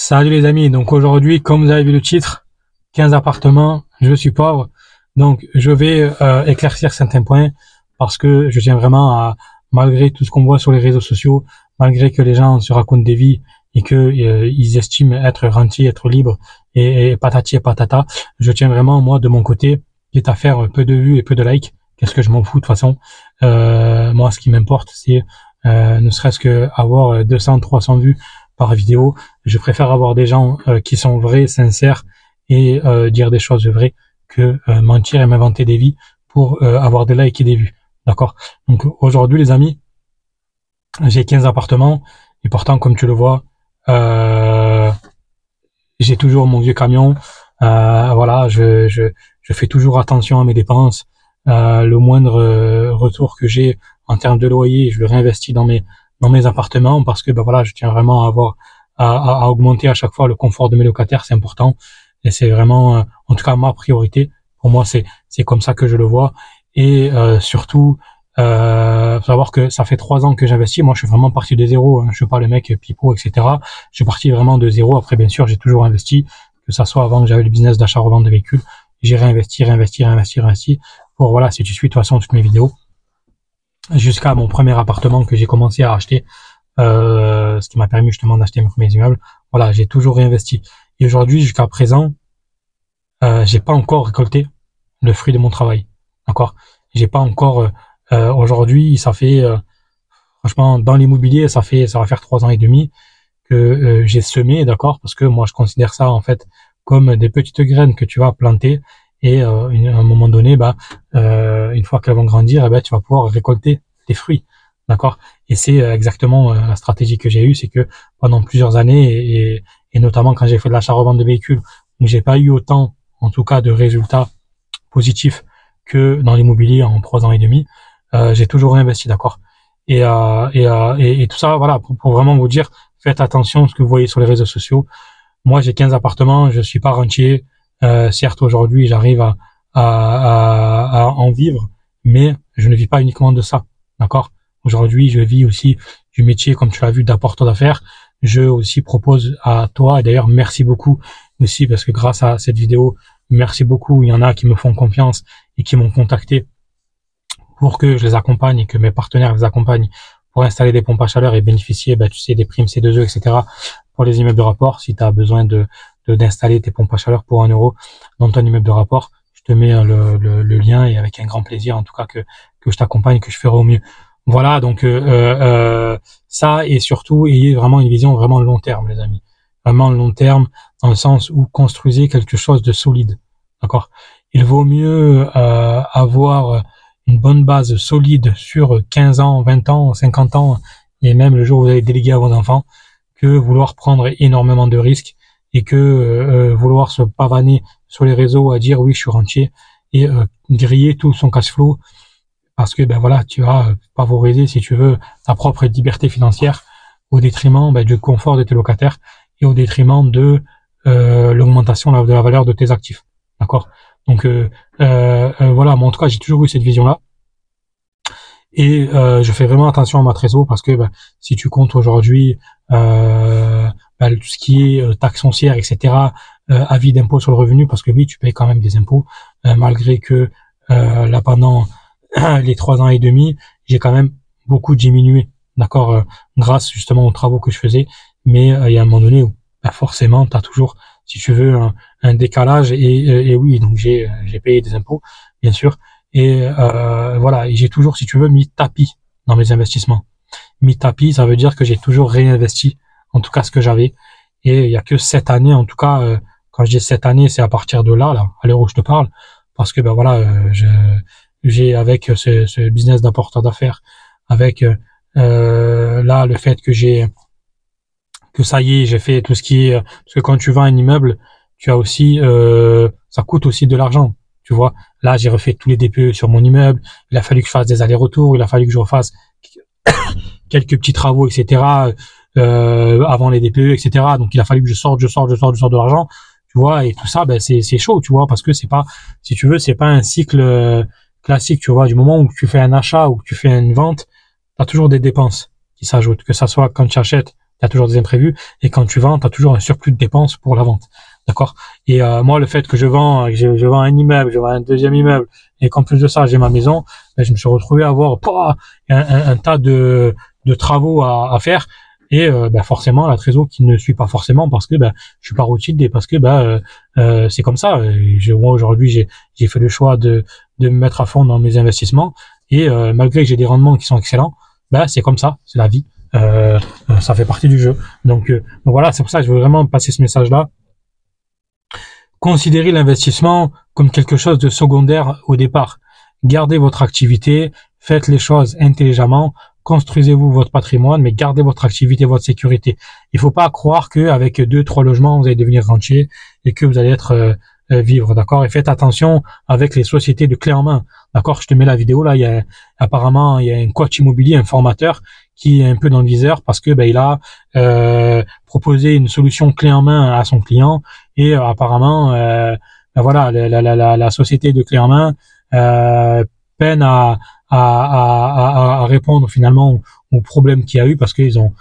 Salut les amis, donc aujourd'hui, comme vous avez vu le titre, 15 appartements, je suis pauvre. Donc je vais éclaircir certains points parce que je tiens vraiment à, malgré tout ce qu'on voit sur les réseaux sociaux, malgré que les gens se racontent des vies et que ils estiment être rentiers, être libres et patati et patata, je tiens vraiment moi de mon côté, quitte à faire peu de vues et peu de likes, qu'est-ce que je m'en fous de toute façon. Moi ce qui m'importe c'est ne serait-ce que avoir 200, 300 vues par vidéo. Je préfère avoir des gens qui sont vrais, sincères et dire des choses vraies que mentir et m'inventer des vies pour avoir des likes et des vues. D'accord. Donc aujourd'hui les amis, j'ai 15 appartements et pourtant comme tu le vois, j'ai toujours mon vieux camion. Voilà, je fais toujours attention à mes dépenses. Le moindre retour que j'ai en termes de loyer, je le réinvestis dans mes appartements parce que ben voilà, je tiens vraiment à avoir à augmenter à chaque fois le confort de mes locataires, c'est important et c'est vraiment en tout cas ma priorité. Pour moi, c'est comme ça que je le vois et surtout faut savoir que ça fait 3 ans que j'investis. Moi, je suis vraiment parti de zéro. Hein. Je suis pas le mec pipeau, etc. Je suis parti vraiment de zéro. Après, bien sûr, j'ai toujours investi, que ça soit avant que j'avais le business d'achat-revente de véhicules. J'ai réinvesti pour, voilà, si tu suis de toute façon toutes mes vidéos, jusqu'à mon premier appartement que j'ai commencé à acheter, ce qui m'a permis justement d'acheter mes premiers immeubles. Voilà, j'ai toujours réinvesti. Et aujourd'hui, jusqu'à présent, j'ai pas encore récolté le fruit de mon travail. D'accord? J'ai pas encore, aujourd'hui, ça fait, franchement, dans l'immobilier, ça va faire 3 ans et demi que j'ai semé, d'accord? Parce que moi, je considère ça en fait comme des petites graines que tu vas planter et à un moment donné, bah, une fois qu'elles vont grandir, eh ben, tu vas pouvoir récolter tes fruits, d'accord? Et c'est exactement la stratégie que j'ai eue, c'est que pendant plusieurs années et notamment quand j'ai fait de l'achat-revente de véhicules, où j'ai pas eu autant, en tout cas, de résultats positifs que dans l'immobilier en 3 ans et demi, j'ai toujours réinvesti, d'accord? Et tout ça, voilà, pour vraiment vous dire, faites attention à ce que vous voyez sur les réseaux sociaux. Moi, j'ai 15 appartements, je suis pas rentier. Certes, aujourd'hui, j'arrive à en vivre, mais je ne vis pas uniquement de ça, d'accord? Aujourd'hui, je vis aussi du métier, comme tu l'as vu, d'apporteur d'affaires. Je aussi propose à toi, et d'ailleurs, merci beaucoup aussi, parce que grâce à cette vidéo, merci beaucoup. Il y en a qui me font confiance et qui m'ont contacté pour que je les accompagne et que mes partenaires les accompagnent pour installer des pompes à chaleur et bénéficier, bah, tu sais, des primes C2E, etc. pour les immeubles de rapport. Si tu as besoin d'installer tes pompes à chaleur pour 1 € dans ton immeuble de rapport, je te mets le lien et avec un grand plaisir, en tout cas, que je t'accompagne, que je ferai au mieux. Voilà, donc ça et surtout, ayez vraiment une vision vraiment long terme, les amis. Vraiment long terme, dans le sens où construisez quelque chose de solide. D'accord? Il vaut mieux avoir une bonne base solide sur 15 ans, 20 ans, 50 ans, et même le jour où vous allez déléguer à vos enfants, que vouloir prendre énormément de risques et que vouloir se pavaner sur les réseaux à dire oui, je suis rentier et griller tout son cash flow parce que ben voilà, tu vas favoriser, si tu veux, ta propre liberté financière au détriment du confort de tes locataires et au détriment de l'augmentation de la valeur de tes actifs. D'accord? Donc voilà, moi en tout cas j'ai toujours eu cette vision-là. Et je fais vraiment attention à ma trésor parce que si tu comptes aujourd'hui tout ce qui est taxes foncières, etc., avis d'impôt sur le revenu, parce que oui, tu payes quand même des impôts, malgré que là pendant les 3 ans et demi, j'ai quand même beaucoup diminué, d'accord, grâce justement aux travaux que je faisais. Mais il y a un moment donné où forcément, tu as toujours, si tu veux, un décalage. Et oui, donc j'ai payé des impôts, bien sûr. Et voilà, et j'ai toujours, si tu veux, mis tapis dans mes investissements. Mis tapis, ça veut dire que j'ai toujours réinvesti, en tout cas ce que j'avais. Et il y a que cette année, en tout cas, quand je dis cette année, c'est à partir de là, à l'heure où je te parle, parce que voilà, j'ai avec ce business d'apporteur d'affaires, avec là le fait que ça y est, j'ai fait tout ce qui est, parce que quand tu vends un immeuble, tu as aussi, ça coûte aussi de l'argent. Tu vois, là, j'ai refait tous les DPE sur mon immeuble. Il a fallu que je fasse des allers-retours. Il a fallu que je refasse quelques petits travaux, etc. Avant les DPE, etc. Donc, il a fallu que je sorte de l'argent. Tu vois, et tout ça, c'est chaud, tu vois, parce que c'est pas, si tu veux, c'est pas un cycle classique, tu vois. Du moment où tu fais un achat ou que tu fais une vente, t'as toujours des dépenses qui s'ajoutent. Que ça soit quand tu achètes, tu as toujours des imprévus, et quand tu vends, tu as toujours un surplus de dépenses pour la vente. D'accord? Et moi, le fait que je vends un immeuble, je vends un deuxième immeuble, et qu'en plus de ça, j'ai ma maison, ben, je me suis retrouvé à avoir un tas de travaux à faire, et ben, forcément la trésor qui ne suit pas forcément parce que ben, je suis pas routine et parce que c'est comme ça. Moi aujourd'hui, j'ai fait le choix de me mettre à fond dans mes investissements, et malgré que j'ai des rendements qui sont excellents, ben, c'est comme ça, c'est la vie. Ça fait partie du jeu. Donc voilà, c'est pour ça que je veux vraiment passer ce message-là. Considérez l'investissement comme quelque chose de secondaire au départ. Gardez votre activité, faites les choses intelligemment, construisez-vous votre patrimoine, mais gardez votre activité, votre sécurité. Il faut pas croire qu'avec 2-3 logements, vous allez devenir rentier et que vous allez être vivre, d'accord? Et faites attention avec les sociétés de clé en main, d'accord? Je te mets la vidéo là, apparemment il y a un coach immobilier, un formateur qui est un peu dans le viseur parce que il a proposé une solution clé en main à son client, et apparemment voilà, la société de clé en main peine à répondre finalement aux problèmes qu'il y a eu, parce qu'ils ont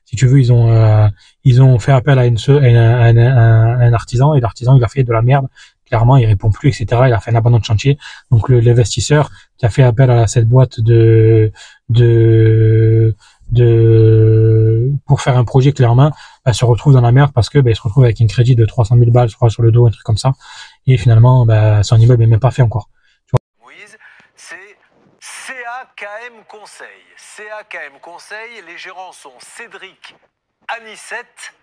si tu veux, ils ont fait appel à un artisan, et l'artisan il a fait de la merde, clairement il répond plus, etc. Il a fait un abandon de chantier. Donc l'investisseur qui a fait appel à cette boîte pour faire un projet clé en main, se retrouve dans la merde parce que il se retrouve avec un crédit de 300 000 balles, je crois, sur le dos, un truc comme ça, et finalement son immeuble n'est même pas fait encore. Moïse, c'est CAKM Conseil. CAKM Conseil, les gérants sont Cédric, Anicette,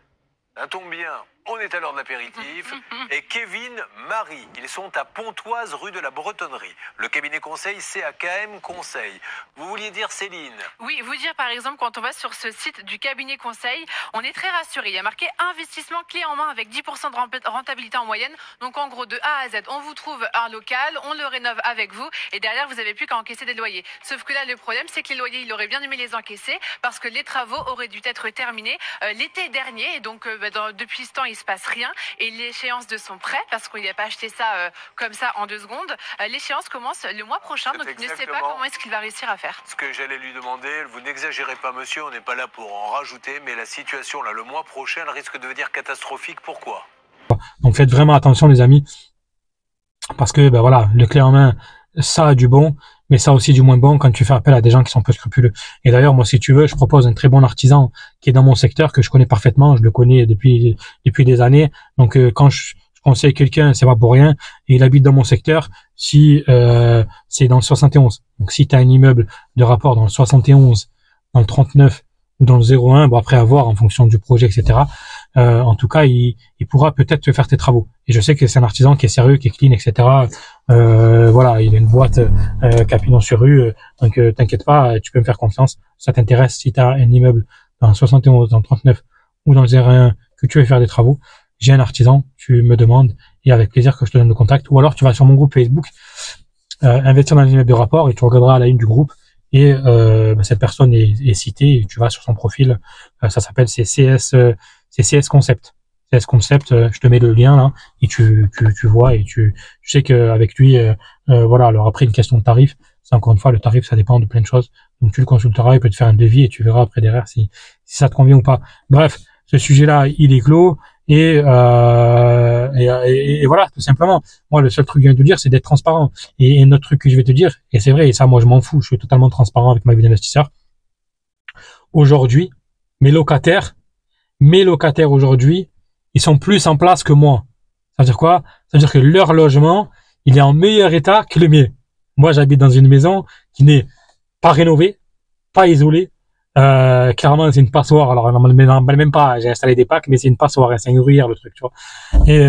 ça tombe bien, on est à l'heure de l'apéritif, et Kevin, Marie. Ils sont à Pontoise, rue de la Bretonnerie. Le cabinet conseil CAKM Conseil. Vous vouliez dire, Céline? Oui, vous dire par exemple, quand on va sur ce site du cabinet conseil, on est très rassuré. Il y a marqué investissement clé en main avec 10% de rentabilité en moyenne. Donc en gros, de A à Z, on vous trouve un local, on le rénove avec vous, et derrière, vous n'avez plus qu'à encaisser des loyers. Sauf que là, le problème, c'est que les loyers, il aurait bien aimé les encaisser parce que les travaux auraient dû être terminés l'été dernier. Et donc, depuis ce temps, il se passe rien, et l'échéance de son prêt, parce qu'il n'a pas acheté ça comme ça en 2 secondes, l'échéance commence le mois prochain, donc il ne sait pas comment est-ce qu'il va réussir à faire. Ce que j'allais lui demander, vous n'exagérez pas monsieur, on n'est pas là pour en rajouter, mais la situation là, le mois prochain, elle risque de devenir catastrophique. Pourquoi? Donc faites vraiment attention les amis, parce que voilà, le clé en main, ça a du bon, mais ça a aussi du moins bon quand tu fais appel à des gens qui sont peu scrupuleux. Et d'ailleurs, moi, si tu veux, je propose un très bon artisan qui est dans mon secteur, que je connais parfaitement, je le connais depuis des années. Donc, quand je conseille quelqu'un, c'est pas pour rien, et il habite dans mon secteur, si c'est dans le 71. Donc, si tu as un immeuble de rapport dans le 71, dans le 39 ou dans le 01, bon, après avoir en fonction du projet, etc. En tout cas, il pourra peut-être te faire tes travaux. Et je sais que c'est un artisan qui est sérieux, qui est clean, etc. Voilà, il a une boîte Capillon sur rue, donc t'inquiète pas, tu peux me faire confiance. Ça t'intéresse, si tu as un immeuble dans le 71, dans le 39 ou dans le 01, que tu veux faire des travaux, j'ai un artisan, tu me demandes, et avec plaisir que je te donne le contact. Ou alors tu vas sur mon groupe Facebook, investir dans les immeubles de rapport, et tu regarderas à la une du groupe, et cette personne est citée, et tu vas sur son profil, ça s'appelle CS Concept. CS Concept, je te mets le lien là, et tu vois, et tu sais qu'avec lui, voilà. Alors après, une question de tarif, c'est encore une fois, le tarif, ça dépend de plein de choses. Donc tu le consulteras, il peut te faire un devis, et tu verras après derrière si ça te convient ou pas. Bref, ce sujet-là, il est clos, et voilà, tout simplement. Moi, le seul truc que je viens de te dire, c'est d'être transparent. Et un autre truc que je vais te dire, et c'est vrai, et ça, moi, je m'en fous, je suis totalement transparent avec ma vie d'investisseur. Aujourd'hui, mes locataires aujourd'hui, ils sont plus en place que moi. Ça veut dire quoi? Ça veut dire que leur logement, il est en meilleur état que le mien. Moi, j'habite dans une maison qui n'est pas rénovée, pas isolée. Clairement, c'est une passoire. Alors, on n'emballe même pas. J'ai installé des packs, mais c'est une passoire. C'est un gruyère, le truc, tu vois. Et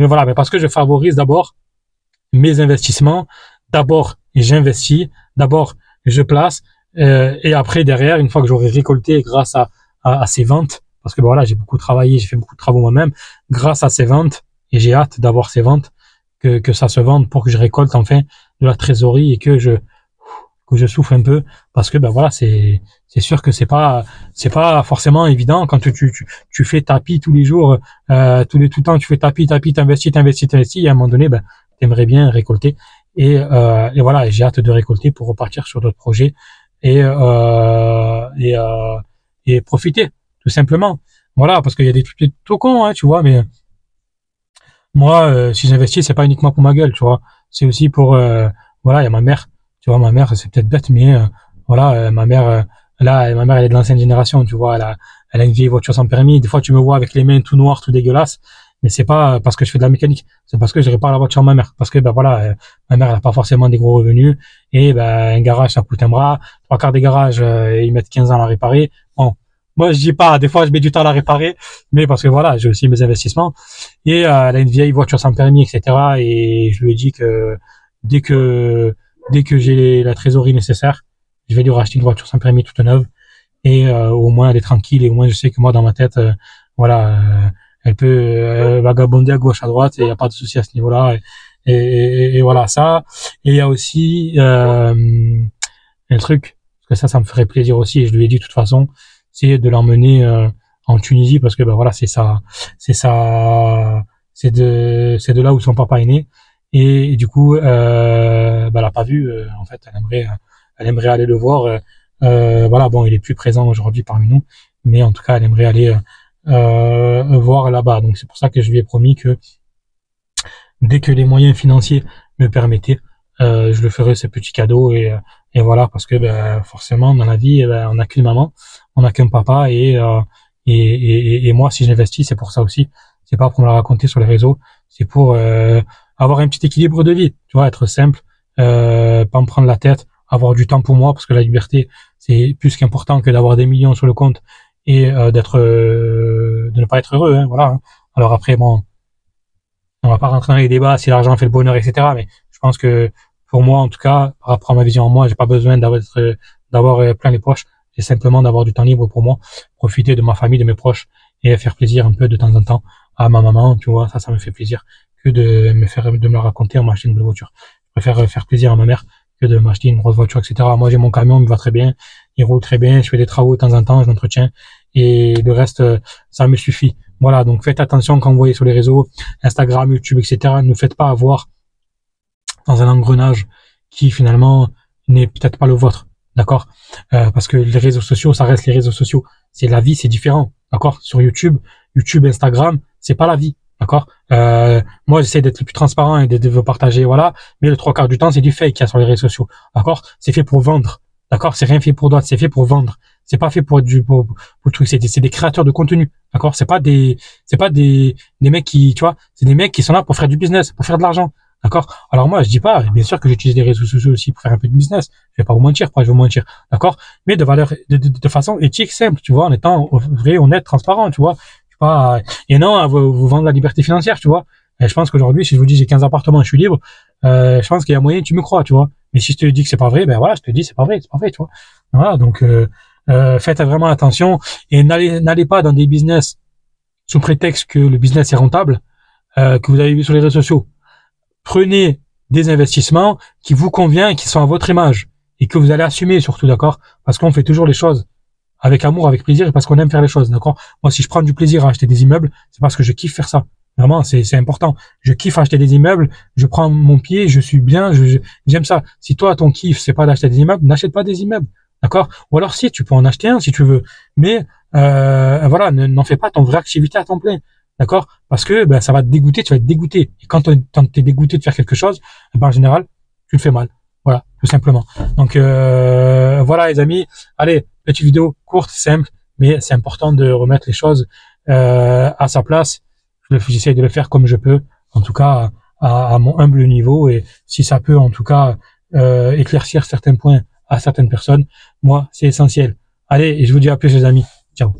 voilà, mais parce que je favorise d'abord mes investissements. D'abord, j'investis. D'abord, je place. Et après, derrière, une fois que j'aurai récolté grâce à ces ventes, parce que voilà, j'ai beaucoup travaillé, j'ai fait beaucoup de travaux moi-même, grâce à ces ventes, et j'ai hâte d'avoir ces ventes, que ça se vende pour que je récolte enfin de la trésorerie, et que je souffle un peu, parce que voilà, c'est sûr que c'est pas forcément évident quand tu fais tapis tous les jours, tout le temps tu fais tapis, t'investis, et à un moment donné, t'aimerais bien récolter, et voilà, et j'ai hâte de récolter pour repartir sur d'autres projets, et et profiter, tout simplement. Voilà, parce qu'il y a des trucs tout cons, hein, tu vois, mais moi, si j'investis, c'est pas uniquement pour ma gueule, tu vois. C'est aussi pour, voilà, il y a ma mère, tu vois, ma mère, c'est peut-être bête, mais voilà, ma mère, ma mère, elle est de l'ancienne génération, tu vois, elle a une vieille voiture sans permis. Des fois, tu me vois avec les mains tout noires, tout dégueulasses, mais c'est pas parce que je fais de la mécanique, c'est parce que je répare la voiture à ma mère. Parce que, ben voilà, ma mère, elle a pas forcément des gros revenus, et ben un garage, ça coûte un bras. Trois quarts des garages, ils mettent 15 ans à la réparer. Bon, moi, je dis pas, des fois, je mets du temps à la réparer, mais parce que voilà, j'ai aussi mes investissements. Et elle a une vieille voiture sans permis, etc. Et je lui ai dit que dès que j'ai la trésorerie nécessaire, je vais lui racheter une voiture sans permis toute neuve. Et au moins elle est tranquille. Et au moins je sais que moi dans ma tête, voilà, elle peut vagabonder à gauche à droite et il n'y a pas de souci à ce niveau-là. Et voilà ça. Et il y a aussi un truc, parce que ça me ferait plaisir aussi. Et je lui ai dit de toute façon, c'est de l'emmener en Tunisie parce que ben voilà, c'est de là où son papa est né. Et du coup, elle a pas vu. En fait, elle aimerait aller le voir. Voilà, bon, il est plus présent aujourd'hui parmi nous, mais en tout cas, elle aimerait aller voir là-bas. Donc c'est pour ça que je lui ai promis que dès que les moyens financiers me permettaient, je le ferai ce petit cadeau et voilà, parce que ben, forcément dans la vie, ben, on n'a qu'une maman, on n'a qu'un papa et moi, si j'investis, c'est pour ça aussi. C'est pas pour me la raconter sur les réseaux, c'est pour avoir un petit équilibre de vie, tu vois, être simple, pas me prendre la tête, avoir du temps pour moi, parce que la liberté, c'est plus qu'important que d'avoir des millions sur le compte et de ne pas être heureux, hein, voilà. Hein. Alors après, bon, on va pas rentrer dans les débats si l'argent fait le bonheur, etc. Mais je pense que pour moi, en tout cas, par rapport à ma vision en moi, j'ai pas besoin d'avoir plein les poches. J'ai simplement d'avoir du temps libre pour moi, profiter de ma famille, de mes proches et faire plaisir un peu de temps en temps à ma maman, tu vois. Ça me fait plaisir que de me la raconter en m'acheter une nouvelle voiture. Je préfère faire plaisir à ma mère que de m'acheter une grosse voiture, etc. Moi, j'ai mon camion, il me va très bien, il roule très bien, je fais des travaux de temps en temps, je l'entretiens et le reste, ça me suffit. Voilà, donc faites attention quand vous voyez sur les réseaux, Instagram, YouTube, etc. Ne faites pas avoir dans un engrenage qui finalement n'est peut-être pas le vôtre, d'accord, parce que les réseaux sociaux, ça reste les réseaux sociaux. C'est la vie, c'est différent, d'accord. Sur YouTube, Instagram, c'est pas la vie, d'accord. Moi, j'essaie d'être le plus transparent et de vous partager, voilà. Mais le trois quarts du temps, c'est du fake qu'il y a sur les réseaux sociaux, d'accord. C'est fait pour vendre, d'accord. C'est rien fait pour d'autres, c'est fait pour vendre. C'est pas fait pour le truc. C'est des créateurs de contenu, d'accord. C'est pas des mecs qui, tu vois, c'est des mecs qui sont là pour faire du business, pour faire de l'argent. D'accord. Alors moi, je dis pas, bien sûr que j'utilise les réseaux sociaux aussi pour faire un peu de business. Je vais pas vous mentir, pourquoi je vais vous mentir, d'accord. Mais de façon éthique, simple, tu vois, en étant vrai, honnête, transparent, tu vois. Je sais pas, et non, à vous vendre la liberté financière, tu vois. Et je pense qu'aujourd'hui, si je vous dis j'ai 15 appartements, je suis libre, je pense qu'il y a moyen que tu me crois, tu vois. Mais si je te dis que c'est pas vrai, ben voilà, je te dis c'est pas vrai, tu vois. Voilà, donc faites vraiment attention et n'allez pas dans des business sous prétexte que le business est rentable, que vous avez vu sur les réseaux sociaux. Prenez des investissements qui vous conviennent et qui sont à votre image et que vous allez assumer surtout, d'accord, parce qu'on fait toujours les choses avec amour, avec plaisir et parce qu'on aime faire les choses, d'accord. Moi, si je prends du plaisir à acheter des immeubles, c'est parce que je kiffe faire ça. Vraiment, c'est important. Je kiffe acheter des immeubles, je prends mon pied, je suis bien, j'aime ça. Si toi, ton kiff, c'est pas d'acheter des immeubles, n'achète pas des immeubles, d'accord. Ou alors si, tu peux en acheter un si tu veux, mais voilà, n'en fais pas ton vraie activité à temps plein. D'accord? Parce que ben, ça va te dégoûter, tu vas être dégoûté. Et quand t'es dégoûté de faire quelque chose, ben, en général, tu le fais mal. Voilà, tout simplement. Donc voilà les amis. Allez, petite vidéo courte, simple, mais c'est important de remettre les choses à sa place. J'essaie de le faire comme je peux, en tout cas à mon humble niveau. Et si ça peut en tout cas éclaircir certains points à certaines personnes, moi, c'est essentiel. Allez, et je vous dis à plus les amis. Ciao.